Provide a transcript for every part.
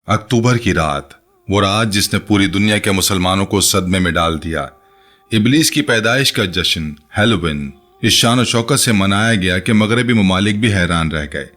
अक्टूबर की रात, वो रात जिसने पूरी दुनिया के मुसलमानों को सदमे में डाल दिया। इबलीस की पैदाइश का जश्न हैलोवीन इस शान और शौकत से मनाया गया कि मगरबी ममालिक भी हैरान रह गए।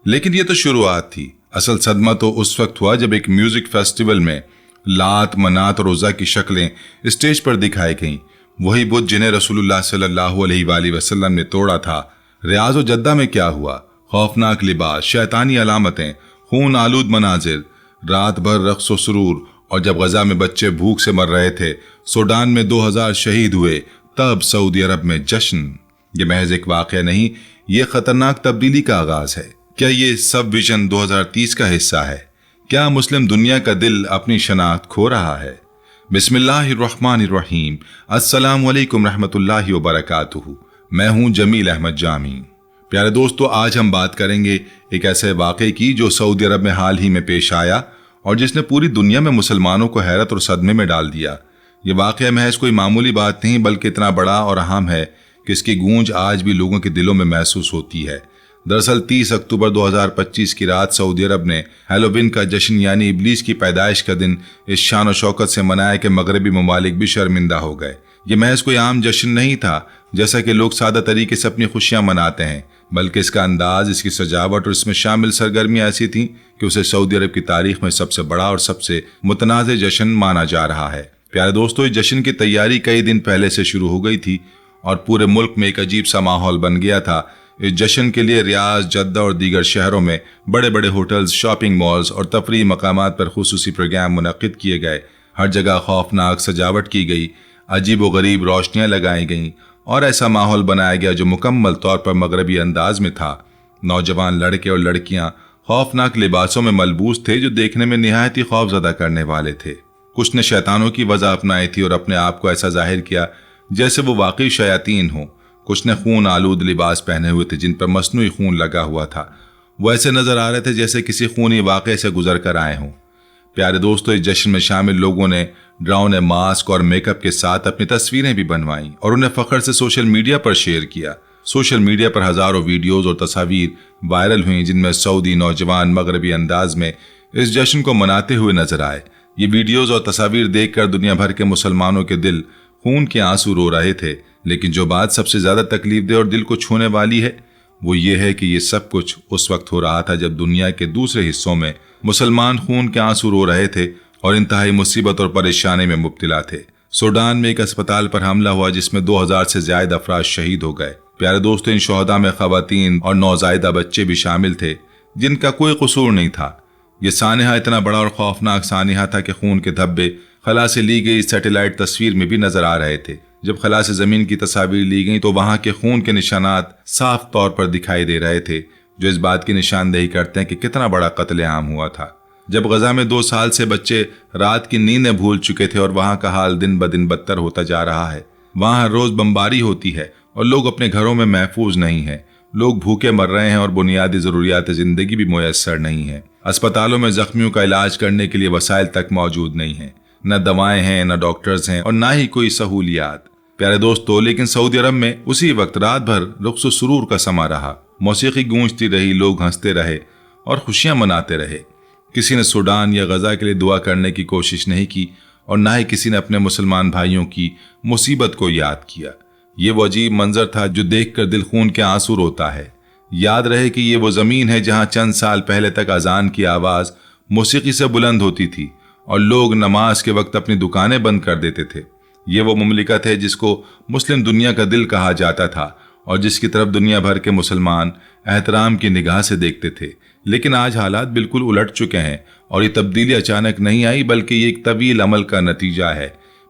लेकिन ये तो शुरुआत थी। असल सदमा तो उस वक्त हुआ जब एक म्यूजिक फेस्टिवल में लात, मनात और उज़्ज़ा की शक्लें स्टेज पर दिखाई गईं। वही बुत जिन्हें रसूलुल्लाह सल्लल्लाहु अलैहि वसल्लम ने तोड़ा था। रियाज और जद्दा में क्या हुआ? खौफनाक लिबास, शैतानी अलामतें, खून आलूद मनाजिर, रात भर रक्स व सुरूर। और जब गजा में बच्चे भूख से मर रहे थे, सूडान में 2000 शहीद हुए, तब सऊदी अरब में जश्न। ये महज एक वाक़या नहीं, ये खतरनाक तब्दीली का आगाज है। क्या ये सब विजन 2030 का हिस्सा है? क्या मुस्लिम दुनिया का दिल अपनी शनाख्त खो रहा है? बिस्मिल्लाहिर्रहमानिर्रहीम। अस्सलामु अलैकुम रहमतुल्लाहि व बरकातुहू। मैं हूँ जमील अहमद जामी। प्यारे दोस्तों, आज हम बात करेंगे एक ऐसे वाक़े की जो सऊदी अरब में हाल ही में पेश आया और जिसने पूरी दुनिया में मुसलमानों को हैरत और सदमे में डाल दिया। ये वाक़या महज कोई मामूली बात नहीं, बल्कि इतना बड़ा और अहम है कि इसकी गूंज आज भी लोगों के दिलों में महसूस होती है। दरअसल 30 अक्टूबर 2025 की रात सऊदी अरब ने हैलोवीन का जश्न यानी इबलीस की पैदाइश का दिन इस शान और शौकत से मनाया कि मगरबी ममालिक भी शर्मिंदा हो गए। ये महज कोई आम जश्न नहीं था जैसा कि लोग सादा तरीके से अपनी खुशियां मनाते हैं, बल्कि इसका अंदाज, इसकी सजावट और इसमें शामिल सरगर्मियां ऐसी थीं कि उसे सऊदी अरब की तारीख में सबसे बड़ा और सबसे मुतनाज़ जश्न माना जा रहा है। प्यारे दोस्तों, इस जश्न की तैयारी कई दिन पहले से शुरू हो गई थी और पूरे मुल्क में एक अजीब सा माहौल बन गया था। इस जश्न के लिए रियाज, जद्दा और दीगर शहरों में बड़े बड़े होटल्स, शॉपिंग मॉल्स और तफरीही मकामात पर खुसूसी प्रोग्राम मुनक्किद किए गए। हर जगह खौफनाक सजावट की गई, अजीब व गरीब रोशनियां लगाई गईं और ऐसा माहौल बनाया गया जो मुकम्मल तौर पर मगरबी अंदाज में था। नौजवान लड़के और लड़कियां खौफनाक लिबासों में मलबूस थे जो देखने में निहायत ही खौफजदा करने वाले थे। कुछ ने शैतानों की वजह अपनाई थी और अपने आप को ऐसा जाहिर किया जैसे वो वाकई शयातीन हों। कुछ ने खून आलूद लिबास पहने हुए थे जिन पर मसनूई खून लगा हुआ था। वो ऐसे नजर आ रहे थे जैसे किसी खूनी वाक़े से गुजर कर आए हों। प्यारे दोस्तों, इस जश्न में शामिल लोगों ने डरावने मास्क और मेकअप के साथ अपनी तस्वीरें भी बनवाईं और उन्हें फख्र से सोशल मीडिया पर शेयर किया। सोशल मीडिया पर हजारों वीडियोज और तस्वीर वायरल हुई जिनमें सऊदी नौजवान मगरबी अंदाज में इस जश्न को मनाते हुए नजर आए। ये वीडियोज और तस्वीर देखकर दुनिया भर के मुसलमानों के दिल खून के आंसू रो रहे थे। लेकिन जो बात सबसे ज्यादा तकलीफ दे और दिल को छूने वाली है वो ये है कि ये सब कुछ उस वक्त हो रहा था जब दुनिया के दूसरे हिस्सों में मुसलमान खून के आंसू रो रहे थे और इंतहाई मुसीबत और परेशानी में मुब्तला थे। सूडान में एक अस्पताल पर हमला हुआ जिसमें 2000 से ज्यादा अफराद शहीद हो गए। प्यारे दोस्तों, इन शोहदा में खवातीन और नौज़ायदा बच्चे भी शामिल थे जिनका कोई कसूर नहीं था। ये सानिहा इतना बड़ा और खौफनाक सानिहा था कि खून के धब्बे खला से ली गई सैटेलाइट तस्वीर में भी नजर आ रहे थे। जब खला से जमीन की तस्वीर ली गई तो वहां के खून के निशानात साफ तौर पर दिखाई दे रहे थे, जो इस बात की निशानदेही करते हैं कि कितना बड़ा कत्लेआम हुआ था। जब गजा में 2 साल से बच्चे रात की नींदें भूल चुके थे और वहां का हाल दिन ब दिन बदतर होता जा रहा है। वहां हर रोज बमबारी होती है और लोग अपने घरों में महफूज नहीं है। लोग भूखे मर रहे हैं और बुनियादी जरूरियात जिंदगी भी मुयस्सर नहीं है। अस्पतालों में जख्मियों का इलाज करने के लिए वसाइल तक मौजूद नहीं है। न दवाएं हैं, न डॉक्टर्स हैं और न ही कोई सहूलियात। प्यारे दोस्तों, लेकिन सऊदी अरब में उसी वक्त रात भर रुख्स सुरूर का समा रहा। मौसीकी गूंजती रही, लोग हंसते रहे और खुशियां मनाते रहे। किसी ने सूडान या गजा के लिए दुआ करने की कोशिश नहीं की और ना ही किसी ने अपने मुसलमान भाइयों की मुसीबत को याद किया। ये वो अजीब मंजर था जो देखकर दिल खून के आंसू रोता है। याद रहे कि ये वो जमीन है जहां चंद साल पहले तक अजान की आवाज मौसीकी से बुलंद होती थी और लोग नमाज के वक्त अपनी दुकानें बंद कर देते थे। ये वो मुमलिकत है जिसको मुस्लिम दुनिया का दिल कहा जाता था और जिसकी तरफ दुनिया भर के मुसलमान एहतराम की निगाह से देखते थे। लेकिन आज हालात बिल्कुल उलट चुके हैं और ये तब्दीली अचानक नहीं आई, बल्कि ये एक तवील अमल का नतीजा है।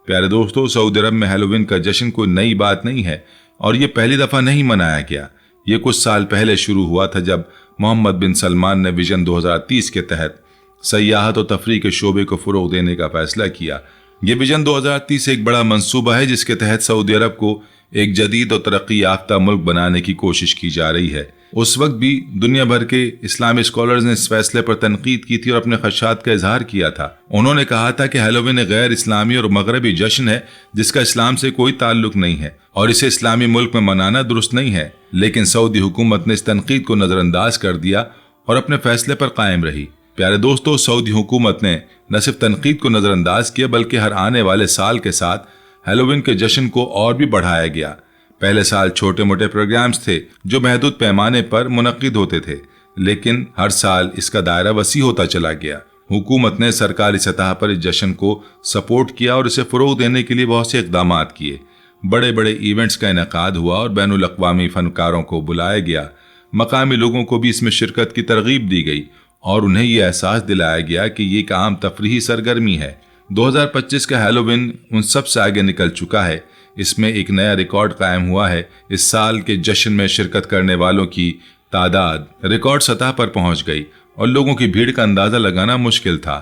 प्यारे दोस्तों, सऊदी अरब में हैलोवीन का जश्न कोई नई बात नहीं है और ये पहली दफा नहीं मनाया गया। ये कुछ साल पहले शुरू हुआ था जब मोहम्मद बिन सलमान ने विजन 2030 के तहत सयाहत और तफरीह के शोबे को फरोग देने का फैसला किया। ये विजन 2030 एक बड़ा मंसूबा है जिसके तहत सऊदी अरब को एक जदीद और तरक्की याफ्ता मुल्क बनाने की कोशिश की जा रही है। उस वक्त भी दुनिया भर के इस्लामी स्कॉलर्स ने इस फैसले पर तनकीद की थी और अपने खदशात का इजहार किया था। उन्होंने कहा था कि हैलोवीन एक गैर इस्लामी और मगरबी जश्न है जिसका इस्लाम से कोई ताल्लुक नहीं है और इसे इस्लामी मुल्क में मनाना दुरुस्त नहीं है। लेकिन सऊदी हुकूमत ने इस तनकीद को नजरअंदाज कर दिया और अपने फैसले पर कायम रही। प्यारे दोस्तों, सऊदी हुकूमत ने न सिर्फ तनकीद को नज़रअंदाज किया बल्कि हर आने वाले साल के साथ हैलोवीन के जश्न को और भी बढ़ाया गया। पहले साल छोटे मोटे प्रोग्राम्स थे जो महदूद पैमाने पर मुनक्किद होते थे, लेकिन हर साल इसका दायरा वसी होता चला गया। हुकूमत ने सरकारी सतह पर इस जश्न को सपोर्ट किया और इसे फ़रोग़ देने के लिए बहुत से इक़दाम किए। बड़े बड़े इवेंट्स का इनेकाद हुआ और बैनुल अक़वामी फ़नकारों को बुलाया गया। मकामी लोगों को भी इसमें शिरकत की तरगीब दी गई और उन्हें यह एहसास दिलाया गया कि ये एक आम तफरीही सरगर्मी है। 2025 का हैलोवीन उन सब से आगे निकल चुका है। इसमें एक नया रिकॉर्ड कायम हुआ है। इस साल के जश्न में शिरकत करने वालों की तादाद रिकॉर्ड सतह पर पहुंच गई और लोगों की भीड़ का अंदाज़ा लगाना मुश्किल था।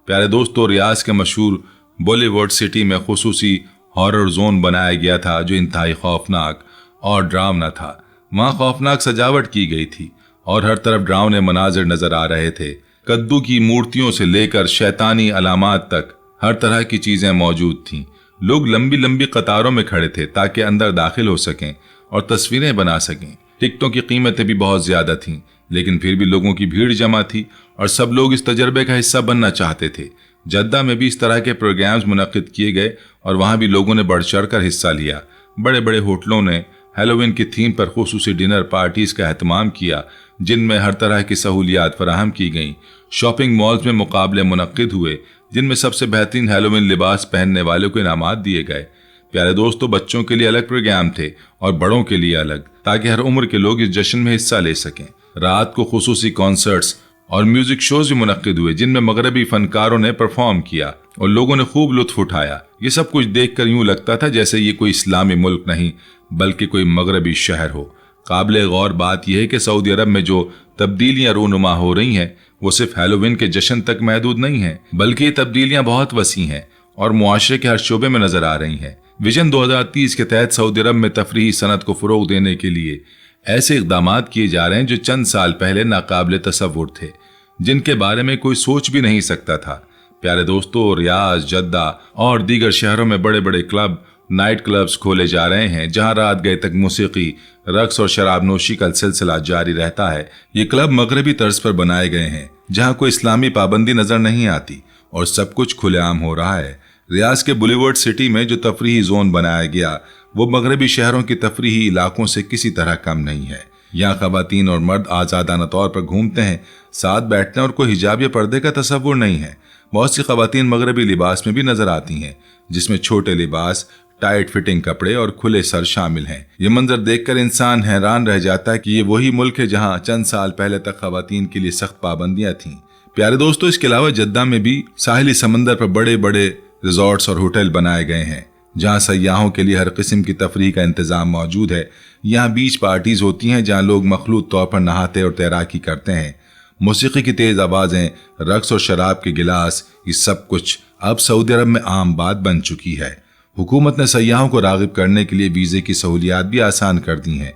प्यारे दोस्तों, रियाज के मशहूर बॉलीवुड सिटी में खुसूसी हॉरर जोन बनाया गया था जो इंतहाई खौफनाक और डरावना था। वहाँ खौफनाक सजावट की गई थी और हर तरफ डरावने मनाजिर नजर आ रहे थे। कद्दू की मूर्तियों से लेकर शैतानी अलामात तक हर तरह की चीजें मौजूद थीं। लोग लंबी लंबी कतारों में खड़े थे ताकि अंदर दाखिल हो सकें और तस्वीरें बना सकें। टिकटों की कीमतें भी बहुत ज्यादा थीं, लेकिन फिर भी लोगों की भीड़ जमा थी और सब लोग इस तजर्बे का हिस्सा बनना चाहते थे। जद्दा में भी इस तरह के प्रोग्राम्स मुनक्किद किए गए और वहाँ भी लोगों ने बढ़ चढ़ कर हिस्सा लिया। बड़े बड़े होटलों ने हैलोवीन की थीम पर खुसूसी डिनर पार्टीज का एहतमाम किया जिनमें हर तरह की सहूलियात फराहम की गईं। शॉपिंग मॉल्स में मुकाबले मुनक्किद हुए जिनमें सबसे बेहतरीन हैलोवीन लिबास पहनने वालों को इनामात दिए गए। प्यारे दोस्तों, बच्चों के लिए अलग प्रोग्राम थे और बड़ों के लिए अलग, ताकि हर उम्र के लोग इस जश्न में हिस्सा ले सकें। रात को खुसूसी कॉन्सर्ट्स और म्यूजिक शोज भी मुनक्किद हुए जिनमें मगरबी फनकारों ने परफॉर्म किया और लोगों ने खूब लुत्फ उठाया। ये सब कुछ देखकर यूं लगता था जैसे ये कोई इस्लामी मुल्क नहीं बल्कि कोई मगरबी शहर हो। काबिल गौर बात यह है कि सऊदी अरब में जो तब्दीलियां रूनुमा हो रही हैं वो सिर्फ हैलोवीन के जश्न तक महदूद नहीं है, बल्कि ये तब्दीलियां बहुत वसी हैं और मुआशरे के हर शोबे में नजर आ रही हैं। विजन 2030 के तहत सऊदी अरब में तफरीही सनत को फ़रोग़ देने के लिए ऐसे इक़दाम किए जा रहे हैं जो चंद साल पहले नाकाबिले तसव्वुर थे, जिनके बारे में कोई सोच भी नहीं सकता था। प्यारे दोस्तों, रियाज, जद्दा और दीगर शहरों में बड़े बड़े क्लब, नाइट क्लब्स खोले जा रहे हैं जहां रात गए तक मौसीकी, रक्स और शराब नोशी का सिलसिला जारी रहता है। ये क्लब मगरबी तर्ज पर बनाए गए हैं जहां कोई इस्लामी पाबंदी नजर नहीं आती और सब कुछ खुलेआम हो रहा है। रियाज के बॉलीवुड सिटी में जो तफरीही जोन बनाया गया वो मगरबी शहरों की तफरीही इलाकों से किसी तरह कम नहीं है। यहाँ खवातीन और मर्द आज़ादाना तौर पर घूमते हैं, साथ बैठते हैं और कोई हिजाब या पर्दे का तसव्वुर नहीं है। बहुत सी खवातीन मगरबी लिबास में भी नजर आती हैं जिसमें छोटे लिबास, टाइट फिटिंग कपड़े और खुले सर शामिल हैं। ये मंजर देखकर इंसान हैरान रह जाता है कि ये वही मुल्क है जहाँ चंद साल पहले तक खवातीन के लिए सख्त पाबंदियां थीं। प्यारे दोस्तों, इसके अलावा जद्दा में भी साहिली समंदर पर बड़े बड़े रिजॉर्ट्स और होटल बनाए गए हैं जहाँ सयाहों के लिए हर किस्म की तफरीह का इंतजाम मौजूद है। यहाँ बीच पार्टीज होती हैं जहाँ लोग मखलूत तौर पर नहाते और तैराकी करते हैं। मौसीकी की तेज आवाजें, रक्स और शराब के गिलास, ये सब कुछ अब सऊदी अरब में आम बात बन चुकी है। हुकूमत ने सयाहों को राग़िब करने के लिए वीज़े की सहूलियात भी आसान कर दी हैं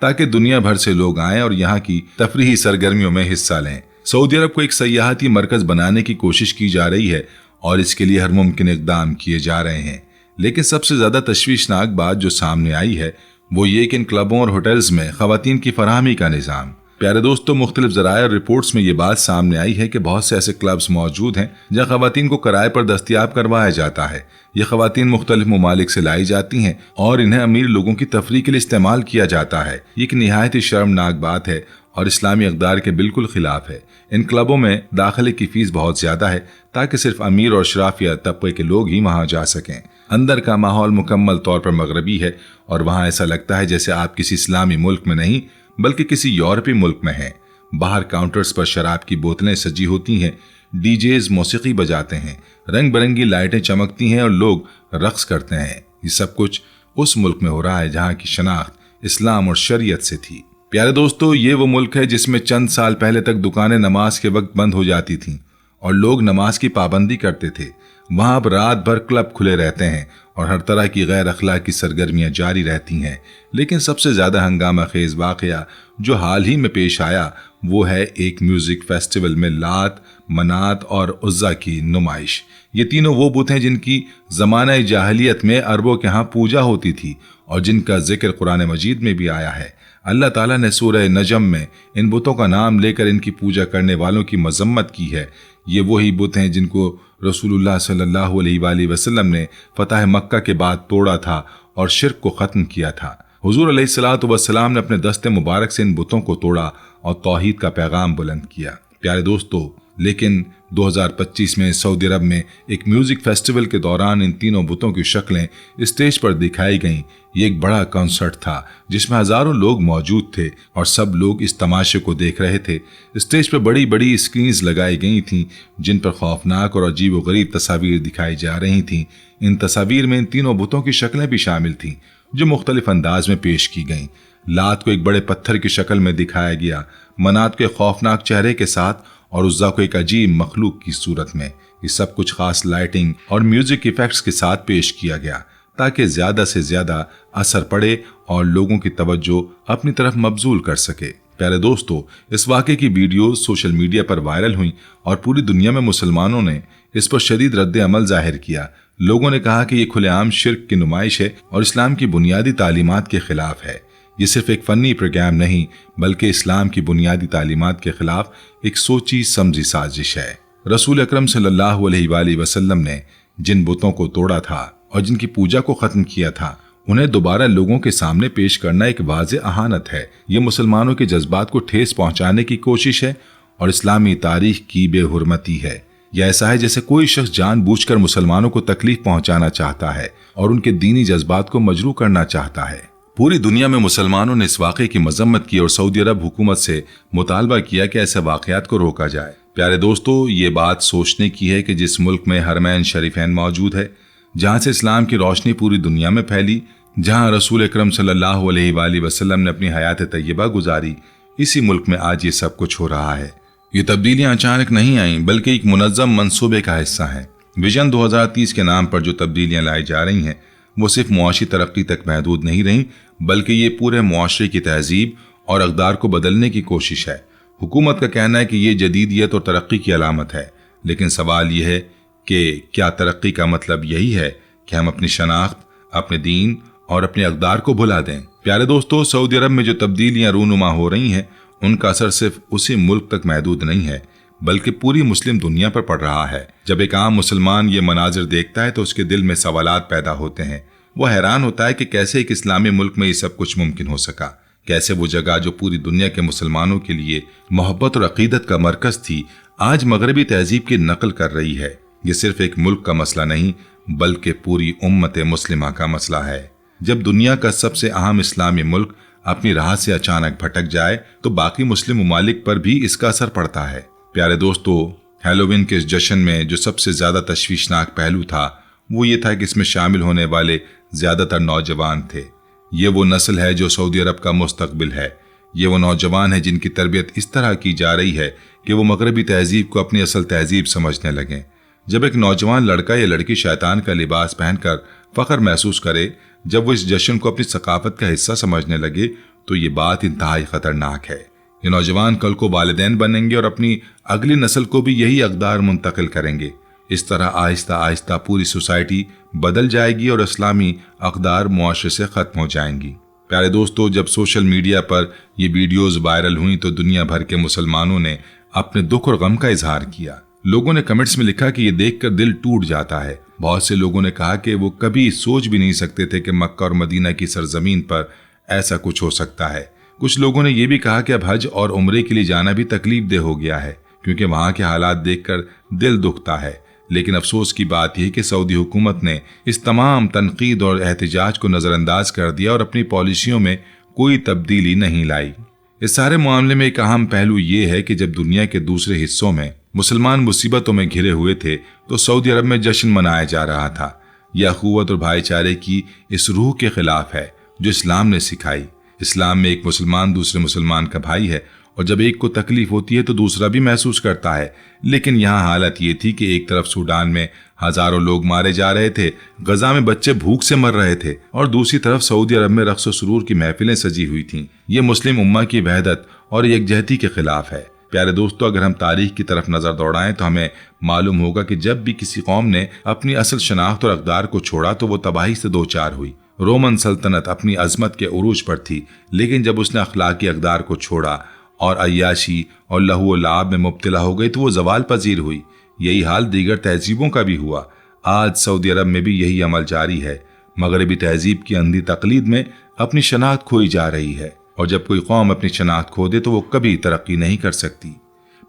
ताकि दुनिया भर से लोग आएं और यहाँ की तफरीही सरगर्मियों में हिस्सा लें। सऊदी अरब को एक सयाहती मरकज़ बनाने की कोशिश की जा रही है और इसके लिए हर मुमकिन इक़दाम किए जा रहे हैं। लेकिन सबसे ज़्यादा तशवीशनाक बात जो सामने आई है वो ये कि इन क्लबों और होटल्स में ख़वातीन की फराहमी का निज़ाम। प्यारे दोस्तों, मुख्तलिफ ज़राए और रिपोर्ट्स में ये बात सामने आई है कि बहुत से ऐसे क्लब्स मौजूद हैं जहाँ ख़वातीन को किराए पर दस्तयाब करवाया जाता है। ये ख़वातीन मुख्तलिफ ममालिक से लाई जाती हैं और इन्हें अमीर लोगों की तफरीह के लिए इस्तेमाल किया जाता है। ये एक निहायत ही शर्मनाक बात है और इस्लामी अक़दार के बिल्कुल खिलाफ है। इन क्लबों में दाखिले की फीस बहुत ज़्यादा है ताकि सिर्फ अमीर और शराफिया तबके के लोग ही वहाँ जा सकें। अंदर का माहौल मुकम्मल तौर पर मगरबी है और वहाँ ऐसा लगता है जैसे आप किसी इस्लामी मुल्क में नहीं बल्कि किसी यूरोपीय मुल्क में हैं। बाहर काउंटर्स पर शराब की बोतलें सजी होती हैं, डीजेज मौसीकी बजाते हैं, रंग बिरंगी लाइटें चमकती हैं और लोग रक्स करते हैं। ये सब कुछ उस मुल्क में हो रहा है जहाँ की शनाख्त इस्लाम और शरीयत से थी। प्यारे दोस्तों, ये वो मुल्क है जिसमें चंद साल पहले तक दुकानें नमाज के वक्त बंद हो जाती थीं और लोग नमाज की पाबंदी करते थे। वहाँ अब रात भर क्लब खुले रहते हैं और हर तरह की गैर अखलाकी सरगर्मियाँ जारी रहती हैं। लेकिन सबसे ज़्यादा हंगामा खेज वाक़या जो हाल ही में पेश आया वो है एक म्यूज़िक फेस्टिवल में लात, मनात और उज़्ज़ा की नुमाइश। ये तीनों वो बुत हैं जिनकी ज़माना जाहिलियत में अरबों के यहाँ पूजा होती थी और जिनका जिक्र कुरान मजीद में भी आया है। अल्लाह ताला ने सूरह नजम में इन बुतों का नाम लेकर इनकी पूजा करने वालों की मजम्मत की है। ये वही बुत हैं जिनको रसूलुल्लाह सल्लल्लाहु अलैहि वसल्लम ने फतह मक्का के बाद तोड़ा था और शिर्क को ख़त्म किया था। हुजूर अलैहिस्सलातु वस्सलाम ने अपने दस्ते मुबारक से इन बुतों को तोड़ा और तौहीद का पैगाम बुलंद किया। प्यारे दोस्तों, लेकिन 2025 में सऊदी अरब में एक म्यूजिक फेस्टिवल के दौरान इन तीनों बुतों की शक्लें स्टेज पर दिखाई गईं। ये एक बड़ा कॉन्सर्ट था जिसमें हजारों लोग मौजूद थे और सब लोग इस तमाशे को देख रहे थे। स्टेज पर बड़ी बड़ी स्क्रीन्स लगाई गई थीं जिन पर खौफनाक और अजीब-ओ-गरीब तस्वीर दिखाई जा रही थीं। इन तस्वीर में इन तीनों बुतों की शक्लें भी शामिल थीं जो मुख्तलिफ अंदाज में पेश की गईं। लात को एक बड़े पत्थर की शक्ल में दिखाया गया, मनात के खौफनाक चेहरे के साथ और उज़्ज़ा को एक अजीब मखलूक की सूरत में। ये सब कुछ खास लाइटिंग और म्यूजिक इफेक्ट्स के साथ पेश किया गया ताकि ज्यादा से ज्यादा असर पड़े और लोगों की तवज्जो अपनी तरफ मबजूल कर सके। प्यारे दोस्तों, इस वाक़े की वीडियो सोशल मीडिया पर वायरल हुई और पूरी दुनिया में मुसलमानों ने इस पर शदीद रद्द अमल जाहिर किया। लोगों ने कहा कि ये खुलेआम शिर्क की नुमाइश है और इस्लाम की बुनियादी तालीमात के खिलाफ है। ये सिर्फ एक फनी प्रोग्राम नहीं बल्कि इस्लाम की बुनियादी तालीमात के खिलाफ एक सोची समझी साजिश है। रसूल अकरम सल्लल्लाहु अलैहि वसल्लम ने जिन बुतों को तोड़ा था और जिनकी पूजा को खत्म किया था, उन्हें दोबारा लोगों के सामने पेश करना एक वाज़ेह अहानत है। ये मुसलमानों के जज्बात को ठेस पहुंचाने की कोशिश है और इस्लामी तारीख की बेहुरमती है। यह ऐसा है जैसे कोई शख्स जानबूझकर मुसलमानों को तकलीफ पहुंचाना चाहता है और उनके दीनी जज्बात को मजरूह करना चाहता है। पूरी दुनिया में मुसलमानों ने इस वाक़े की मजम्मत की और सऊदी अरब हुकूमत से मुतालबा किया कि ऐसे वाक़यात को रोका जाए। प्यारे दोस्तों, ये बात सोचने की है कि जिस मुल्क में हरमैन शरीफैन मौजूद है, जहाँ से इस्लाम की रोशनी पूरी दुनिया में फैली, जहाँ रसूल अकरम सल्लल्लाहु अलैहि वसल्लम ने अपनी हयात तैयबा गुजारी, इसी मुल्क में आज ये सब कुछ हो रहा है। ये तब्दीलियाँ अचानक नहीं आईं बल्कि एक मुनज़्ज़म मंसूबे का हिस्सा है। विजन 2030 के नाम पर जो तब्दीलियाँ लाई जा रही हैं वो सिर्फ मुआशी तरक्की तक महदूद नहीं रहीं बल्कि ये पूरे मुआशरे की तहजीब और अक़दार को बदलने की कोशिश है। हुकूमत का कहना है कि ये जदीदियत और तरक्की की अलामत है, लेकिन सवाल यह है कि क्या तरक्की का मतलब यही है कि हम अपनी शनाख्त, अपने दीन और अपने अक़दार को भुला दें? प्यारे दोस्तों, सऊदी अरब में जो तब्दीलियाँ रूनुमा हो रही हैं उनका असर सिर्फ उसी मुल्क तक महदूद नहीं है बल्कि पूरी मुस्लिम दुनिया पर पड़ रहा है। जब एक आम मुसलमान ये मनाजिर देखता है तो उसके दिल में सवालात पैदा होते हैं। वो हैरान होता है कि कैसे एक इस्लामी मुल्क में ये सब कुछ मुमकिन हो सका, कैसे वो जगह जो पूरी दुनिया के मुसलमानों के लिए मोहब्बत और अकीदत का मरकज थी, आज मगरबी तहजीब की नकल कर रही है। ये सिर्फ एक मुल्क का मसला नहीं बल्कि पूरी उम्मत मुस्लिमा का मसला है। जब दुनिया का सबसे अहम इस्लामी मुल्क अपनी राह से अचानक भटक जाए तो बाकी मुस्लिम ममालिक पर भी इसका असर पड़ता है। प्यारे दोस्तों, हैलोवीन के इस जश्न में जो सबसे ज्यादा तशवीशनाक पहलू था वो ये था कि इसमें शामिल होने वाले ज्यादातर नौजवान थे। ये वो नस्ल है जो सऊदी अरब का मुस्तकबिल है। ये वो नौजवान है जिनकी तरबियत इस तरह की जा रही है कि वो मगरबी तहजीब को अपनी असल तहजीब समझने लगें। जब एक नौजवान लड़का या लड़की शैतान का लिबास पहनकर फख्र महसूस करे, जब वो इस जश्न को अपनी सकाफत का हिस्सा समझने लगे, तो ये बात इंतहाई खतरनाक है। ये नौजवान कल को वालिदैन बनेंगे और अपनी अगली नस्ल को भी यही अक़दार मुंतकिल करेंगे। इस तरह आहिस्ता आहिस्ता पूरी सोसाइटी बदल जाएगी और इस्लामी अक़दार मुआशरे से ख़त्म हो जाएंगी। प्यारे दोस्तों, जब सोशल मीडिया पर ये वीडियोज़ वायरल हुई तो दुनिया भर के मुसलमानों ने अपने दुख और गम का इजहार किया। लोगों ने कमेंट्स में लिखा कि ये देखकर दिल टूट जाता है। बहुत से लोगों ने कहा कि वो कभी सोच भी नहीं सकते थे कि मक्का और मदीना की सरजमीन पर ऐसा कुछ हो सकता है। कुछ लोगों ने यह भी कहा कि अब हज और उम्रे के लिए जाना भी तकलीफ देह हो गया है क्योंकि वहां के हालात देखकर दिल दुखता है। लेकिन अफसोस की बात यह कि सऊदी हुकूमत ने इस तमाम तनकीद और एहतजाज को नज़रअंदाज कर दिया और अपनी पॉलिसियों में कोई तब्दीली नहीं लाई। इस सारे मामले में एक अहम पहलू ये है कि जब दुनिया के दूसरे हिस्सों में मुसलमान मुसीबतों में घिरे हुए थे तो सऊदी अरब में जश्न मनाया जा रहा था। यह अखुवत और भाईचारे की इस रूह के खिलाफ है जो इस्लाम ने सिखाई। इस्लाम में एक मुसलमान दूसरे मुसलमान का भाई है और जब एक को तकलीफ होती है तो दूसरा भी महसूस करता है। लेकिन यहाँ हालत ये थी कि एक तरफ सूडान में हजारों लोग मारे जा रहे थे, गजा में बच्चे भूख से मर रहे थे और दूसरी तरफ सऊदी अरब में रक्स व सुरूर की महफिलें सजी हुई थीं। ये मुस्लिम उम्मा की वहदत और यकजहती के खिलाफ है। प्यारे दोस्तों, अगर हम तारीख की तरफ नजर दौड़ाएं तो हमें मालूम होगा कि जब भी किसी कौम ने अपनी असल शनाख्त और अक़दार को छोड़ा तो वो तबाही से दो चार हुई रोमन सल्तनत अपनी अजमत के उरूज पर थी, लेकिन जब उसने अखलाकी अकदार को छोड़ा और अय्याशी और लहू लाभ में मुब्तला हो गई तो वो जवाल पजीर हुई। यही हाल दीगर तहजीबों का भी हुआ। आज सऊदी अरब में भी यही अमल जारी है। मगरबी तहजीब की अंधी तकलीद में अपनी शनाख्त खोई जा रही है, और जब कोई कौम अपनी शनाख्त खो दे तो वो कभी तरक्की नहीं कर सकती।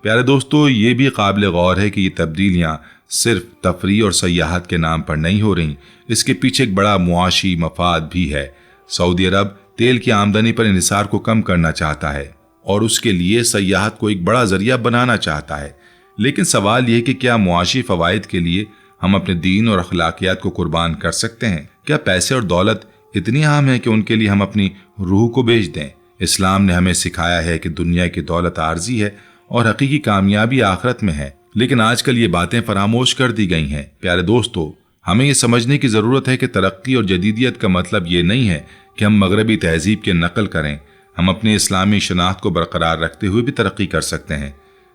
प्यारे दोस्तों, ये भी काबिल गौर है कि ये तब्दीलियाँ सिर्फ तफरीह और सयाहत के नाम पर नहीं हो रही, इसके पीछे एक बड़ा मुआशी मफाद भी है। सऊदी अरब तेल की आमदनी पर इन्हिसार को कम करना चाहता है और उसके लिए सयाहत को एक बड़ा जरिया बनाना चाहता है। लेकिन सवाल यह कि क्या मुआशी फ़वाइद के लिए हम अपने दीन और अखलाकियात को कुर्बान कर सकते हैं? क्या पैसे और दौलत इतनी अहम है कि उनके लिए हम अपनी रूह को बेच दें? इस्लाम ने हमें सिखाया है कि दुनिया की दौलत आर्जी है और हकीकी कामयाबी आखिरत में है, लेकिन आजकल ये बातें फरामोश कर दी गई हैं। प्यारे दोस्तों, हमें ये समझने की ज़रूरत है कि तरक्की और जदीदियत का मतलब ये नहीं है कि हम मगरबी तहजीब की नकल करें। हम अपनी इस्लामी शनाख्त को बरकरार रखते हुए भी तरक्की कर सकते हैं।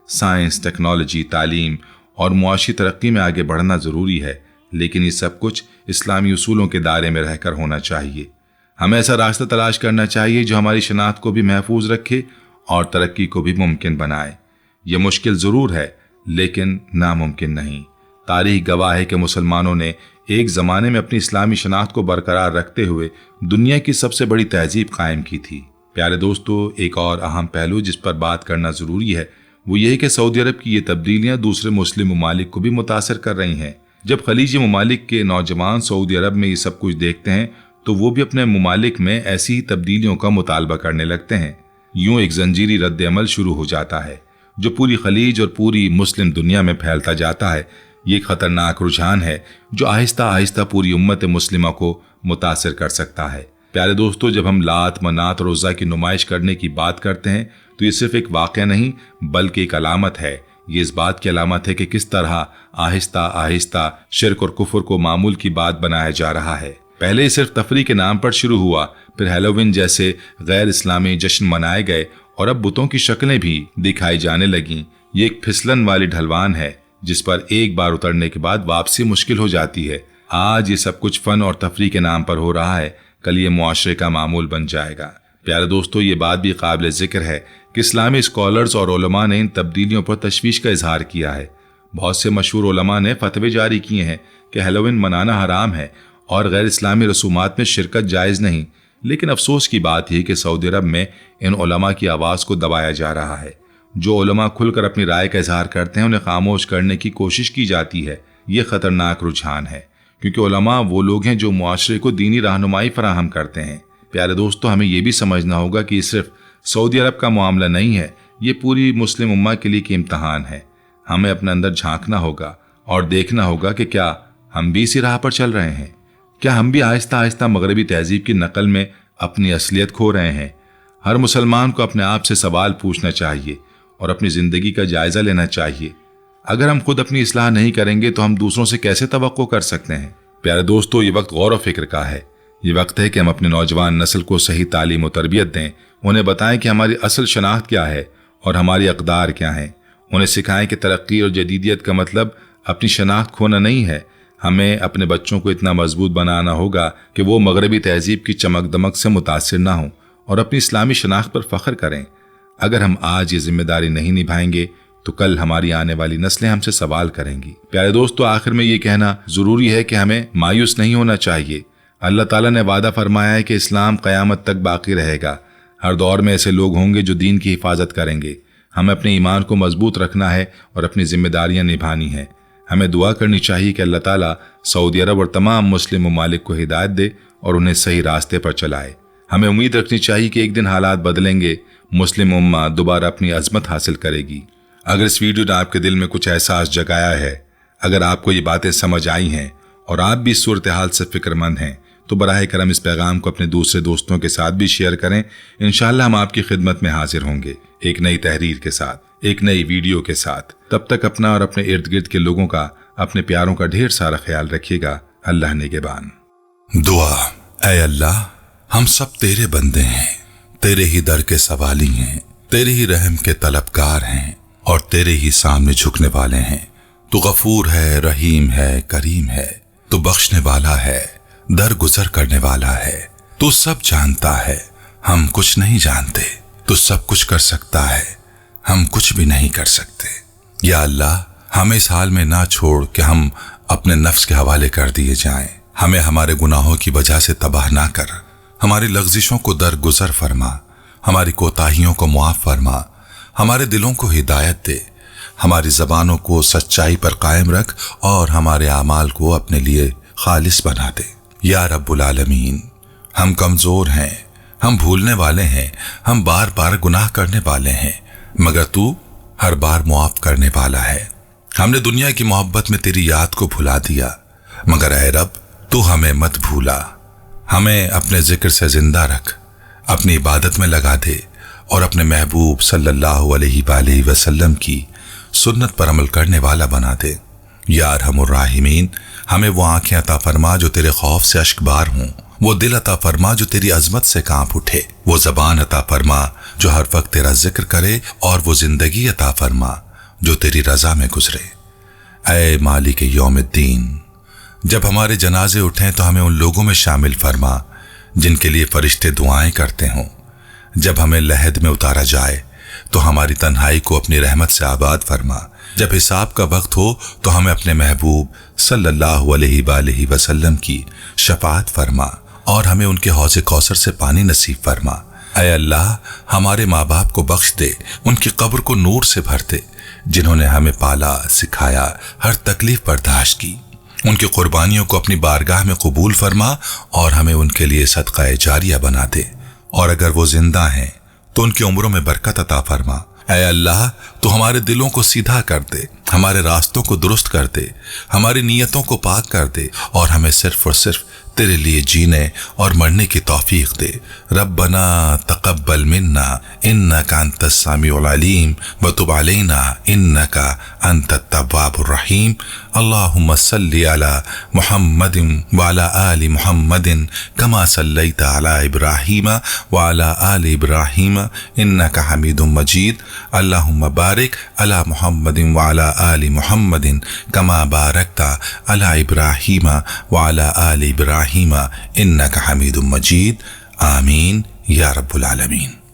साइंस, टेक्नोलॉजी, तालीम और मुआशी तरक्की में आगे बढ़ना ज़रूरी है, लेकिन ये सब कुछ इस्लामी उसूलों के दायरे में रहकर होना चाहिए। हमें ऐसा रास्ता तलाश करना चाहिए जो हमारी शनाख्त को भी महफूज रखे और तरक्की को भी मुमकिन बनाए। यह मुश्किल ज़रूर है, लेकिन नामुमकिन नहीं। तारीख गवाह है कि मुसलमानों ने एक ज़माने में अपनी इस्लामी शनाख्त को बरकरार रखते हुए दुनिया की सबसे बड़ी तहजीब कायम की थी। प्यारे दोस्तों, एक और अहम पहलू जिस पर बात करना ज़रूरी है वो ये है कि सऊदी अरब की ये तब्दीलियाँ दूसरे मुस्लिम ममालिक को भी मुतासर कर रही हैं। जब खलीजी ममालिक के नौजवान सऊदी अरब में ये सब कुछ देखते हैं तो वो भी अपने ममालिक में ऐसी ही तब्दीलियों का मुतालबा करने लगते हैं। यूं एक जंजीरी रद्द अमल शुरू हो जाता है जो पूरी खलीज और पूरी मुस्लिम दुनिया में फैलता जाता है। ये खतरनाक रुझान है जो आहिस्ता आहिस्ता पूरी उम्मत मुस्लिमा को मुतासर कर सकता है। प्यारे दोस्तों, जब हम लात, मनात और उज़्ज़ा की नुमाइश करने की बात करते हैं तो ये सिर्फ एक वाक़या नहीं बल्कि एक अलामत है। ये इस बात की अलामत है कि किस तरह आहिस्ता आहिस्ता शिर्क और कुफ्र को मामूल की बात बनाया जा रहा है। पहले ये सिर्फ तफरीह के नाम पर शुरू हुआ, फिर हैलोवीन जैसे गैर इस्लामी जश्न मनाए गए और अब बुतों की शक्लें भी दिखाई जाने लगीं। ये एक फिसलन वाली ढलवान है जिस पर एक बार उतरने के बाद वापसी मुश्किल हो जाती है। आज ये सब कुछ फन और तफरीह के नाम पर हो रहा है, कल ये मुआशरे का मामूल बन जाएगा। प्यारे दोस्तों, ये बात भी काबिल जिक्र है कि इस्लामी स्कॉलर्स और उलमा ने इन तब्दीलियों पर तशवीश का इजहार किया है। बहुत से मशहूर उलमा ने फतवे जारी किए हैं कि हैलोवीन मनाना हराम है और गैर इस्लामी रसूमात में शिरकत जायज़ नहीं। लेकिन अफसोस की बात यह कि सऊदी अरब में इन उलमा की आवाज़ को दबाया जा रहा है। जो उलमा खुलकर अपनी राय का इजहार करते हैं उन्हें खामोश करने की कोशिश की जाती है। ये खतरनाक रुझान है क्योंकि उलमा वो लोग हैं जो मुआशरे को दीनी रहनुमाई फराहम करते हैं। प्यारे दोस्तों, हमें यह भी समझना होगा कि सिर्फ सऊदी अरब का मामला नहीं है, ये पूरी मुस्लिम उम्मा के लिए की इम्तहान है। हमें अपने अंदर झांकना होगा और देखना होगा कि क्या हम भी इसी राह पर चल रहे हैं। क्या हम भी आहिस्ता आहिस्ता मगरबी तहजीब की नकल में अपनी असलियत खो रहे हैं? हर मुसलमान को अपने आप से सवाल पूछना चाहिए और अपनी ज़िंदगी का जायज़ा लेना चाहिए। अगर हम खुद अपनी इस्लाह नहीं करेंगे तो हम दूसरों से कैसे तवक्को कर सकते हैं? प्यारे दोस्तों, ये वक्त गौर व फिक्र का है। ये वक्त है कि हम अपने नौजवान नस्ल को सही तालीम और तरबियत दें। उन्हें बताएं कि हमारी असल शनाख्त क्या है और हमारी अक़दार क्या हैं। उन्हें सिखाएं कि तरक्की और जदीदियत का मतलब अपनी शनाख्त खोना नहीं है। हमें अपने बच्चों को इतना मजबूत बनाना होगा कि वो मगरबी तहजीब की चमक दमक से मुतासिर ना हों और अपनी इस्लामी शनाख्त पर फ़ख्र करें। अगर हम आज ये जिम्मेदारी नहीं निभाएंगे तो कल हमारी आने वाली नस्लें हमसे सवाल करेंगी। प्यारे दोस्तों, आखिर में ये कहना ज़रूरी है कि हमें मायूस नहीं होना चाहिए। अल्लाह ताला ने वादा फरमाया है कि इस्लाम क़यामत तक बाकी रहेगा। हर दौर में ऐसे लोग होंगे जो दीन की हिफाजत करेंगे। हमें अपने ईमान को मजबूत रखना है और अपनी जिम्मेदारियां निभानी है। हमें दुआ करनी चाहिए कि अल्लाह ताला सऊदी अरब और तमाम मुस्लिम ममालिक को हिदायत दे और उन्हें सही रास्ते पर चलाए। हमें उम्मीद रखनी चाहिए कि एक दिन हालात बदलेंगे, मुस्लिम उम्मा दोबारा अपनी अजमत हासिल करेगी। अगर इस वीडियो ने आपके दिल में कुछ एहसास जगाया है, अगर आपको ये बातें समझ आई हैं और आप भी इस सूरत हाल से फिक्रमंद हैं तो बराह करम इस पैगाम को अपने दूसरे दोस्तों के साथ भी शेयर करें। इंशाअल्लाह हम आपकी खिदमत में हाजिर होंगे एक नई तहरीर के साथ, एक नई वीडियो के साथ। तब तक अपना और अपने इर्द गिर्द के लोगों का, अपने प्यारों का ढेर सारा ख्याल रखिएगा। अल्लाह निगहबान। दुआ। ऐ अल्लाह, हम सब तेरे बंदे हैं, तेरे ही दर के सवाली हैं, तेरे ही रहम के तलबगार हैं और तेरे ही सामने झुकने वाले हैं। तू गफूर है, रहीम है, करीम है, तू बख्शने वाला है, درگزر کرنے والا ہے۔ تو سب جانتا ہے، ہم کچھ نہیں جانتے۔ تو سب کچھ کر سکتا ہے، ہم کچھ بھی نہیں کر سکتے۔ یا اللہ، ہمیں اس حال میں نہ چھوڑ کہ ہم اپنے نفس کے حوالے کر دیے جائیں۔ ہمیں ہمارے گناہوں کی وجہ سے تباہ نہ کر، ہماری لغزشوں کو درگزر فرما، ہماری کوتاہیوں کو معاف فرما، ہمارے دلوں کو ہدایت دے، ہماری زبانوں کو سچائی پر قائم رکھ اور ہمارے اعمال کو اپنے لیے خالص بنا دے۔ یا رب العالمین، ہم کمزور ہیں، ہم بھولنے والے ہیں، ہم بار بار گناہ کرنے والے ہیں، مگر تو ہر بار معاف کرنے والا ہے۔ ہم نے دنیا کی محبت میں تیری یاد کو بھلا دیا، مگر اے رب تو ہمیں مت بھولا۔ ہمیں اپنے ذکر سے زندہ رکھ، اپنی عبادت میں لگا دے اور اپنے محبوب صلی اللہ علیہ وآلہ وسلم کی سنت پر عمل کرنے والا بنا دے۔ یا ارحم الراحمین، ہمیں وہ آنکھیں عطا فرما جو تیرے خوف سے اشکبار ہوں، وہ دل عطا فرما جو تیری عظمت سے کانپ اٹھے، وہ زبان عطا فرما جو ہر وقت تیرا ذکر کرے، اور وہ زندگی عطا فرما جو تیری رضا میں گزرے۔ اے مالک یوم الدین، جب ہمارے جنازے اٹھیں تو ہمیں ان لوگوں میں شامل فرما جن کے لیے فرشتے دعائیں کرتے ہوں۔ جب ہمیں لحد میں اتارا جائے تو ہماری تنہائی کو اپنی رحمت سے آباد فرما۔ جب حساب کا وقت ہو تو ہمیں اپنے محبوب صلی اللہ علیہ وآلہ وسلم کی شفاعت فرما اور ہمیں ان کے حوض کوثر سے پانی نصیب فرما۔ اے اللہ، ہمارے ماں باپ کو بخش دے، ان کی قبر کو نور سے بھر دے، جنہوں نے ہمیں پالا، سکھایا، ہر تکلیف برداشت کی۔ ان کی قربانیوں کو اپنی بارگاہ میں قبول فرما اور ہمیں ان کے لیے صدقہ جاریہ بنا دے، اور اگر وہ زندہ ہیں تو ان کی عمروں میں برکت عطا فرما۔ اے اللہ، تو ہمارے دلوں کو سیدھا کر دے، ہمارے راستوں کو درست کر دے، ہماری نیتوں کو پاک کر دے، اور ہمیں صرف اور صرف تیرے لیے جینے اور مرنے کی توفیق دے۔ ربنا تقبل منا انک انت السمیع العلیم وتب علینا انک انت التواب الرحیم۔ اللہم صلی علی محمد وعلی آل محمد کما صلیت علی ابراہیم وعلی آل ابراہیم انک حمید مجید۔ اللہم بارک علی محمد وعلی آل محمد کما بارکت علی ابراہیم وعلی آل ابراہیم انک حمید مجید۔ آمین یا رب العالمین۔